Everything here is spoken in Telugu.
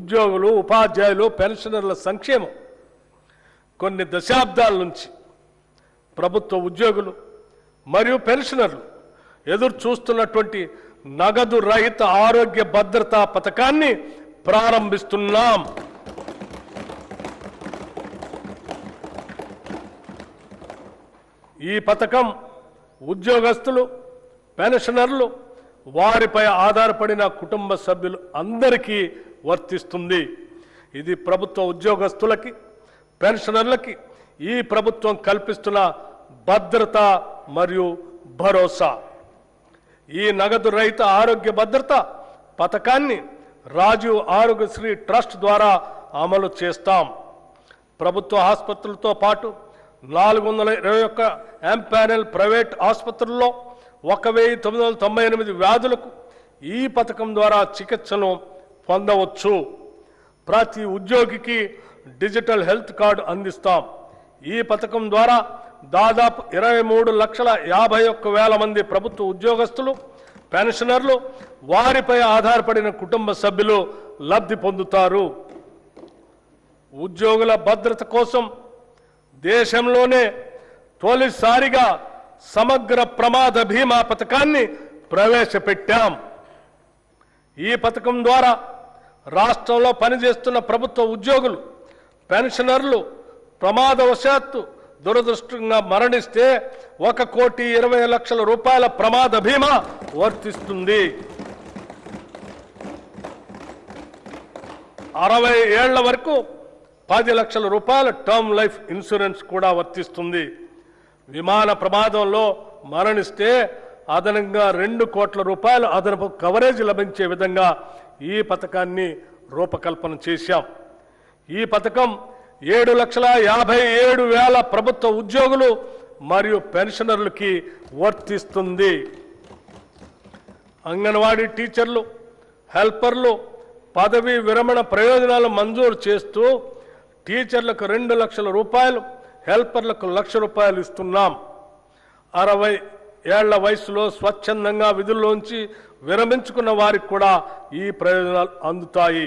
ఉద్యోగులు, ఉపాధ్యాయులు, పెన్షనర్ల సంక్షేమం కొన్ని దశాబ్దాల నుంచి ప్రభుత్వ ఉద్యోగులు మరియు పెన్షనర్లు ఎదురు చూస్తున్నటువంటి నగదు రహిత ఆరోగ్య భద్రతా పథకాన్ని ప్రారంభిస్తున్నాం. ఈ పథకం ఉద్యోగస్తులు, పెన్షనర్లు, వారిపై ఆధారపడిన కుటుంబ సభ్యులు అందరికీ వర్తిస్తుంది. ఇది ప్రభుత్వ ఉద్యోగస్తులకి, పెన్షనర్లకి ఈ ప్రభుత్వం కల్పిస్తున్న భద్రత మరియు భరోసా. ఈ నగదు రహిత ఆరోగ్య భద్రత పథకాన్ని రాజీవ్ ఆరోగ్యశ్రీ ట్రస్ట్ ద్వారా అమలు చేస్తాం. ప్రభుత్వ ఆసుపత్రులతో పాటు 421 ఎంపానెల్ ప్రైవేట్ ఆసుపత్రుల్లో 1998 వ్యాధులకు ఈ పథకం ద్వారా చికిత్సను పొందవచ్చు. ప్రతి ఉద్యోగికి డిజిటల్ హెల్త్ కార్డు అందిస్తాం. ఈ పథకం ద్వారా దాదాపు 23,51,000 మంది ప్రభుత్వ ఉద్యోగస్తులు, పెన్షనర్లు, వారిపై ఆధారపడిన కుటుంబ సభ్యులు లబ్ధి పొందుతారు. ఉద్యోగుల భద్రత కోసం దేశంలోనే తొలిసారిగా సమగ్ర ప్రమాద బీమా పథకాన్ని ప్రవేశపెట్టాం. ఈ పథకం ద్వారా రాష్ట్రంలో పనిచేస్తున్న ప్రభుత్వ ఉద్యోగులు, పెన్షనర్లు ప్రమాదవశాత్తు దురదృష్టంగా మరణిస్తే 1,20,00,000 రూపాయల ప్రమాద బీమా వర్తిస్తుంది. 60 ఏళ్ల వరకు 10 లక్షల రూపాయల టర్మ్ లైఫ్ ఇన్సూరెన్స్ కూడా వర్తిస్తుంది. విమాన ప్రమాదంలో మరణిస్తే అదనంగా 2 కోట్ల రూపాయలు అదనపు కవరేజ్ లభించే విధంగా ఈ పథకాన్ని రూపకల్పన చేశాం. ఈ పథకం 7,57,000 ప్రభుత్వ ఉద్యోగులు మరియు పెన్షనర్లకి వర్తిస్తుంది. అంగన్వాడీ టీచర్లు, హెల్పర్లు పదవీ విరమణ ప్రయోజనాలు మంజూరు చేస్తూ టీచర్లకు 2 లక్షల రూపాయలు, హెల్పర్లకు 1,00,000 రూపాయలు ఇస్తున్నాం. 60 ఏళ్ల వయసులో స్వచ్ఛందంగా విధుల్లోంచి విరమించుకున్న వారికి కూడా ఈ ప్రయోజనాలు అందుతాయి.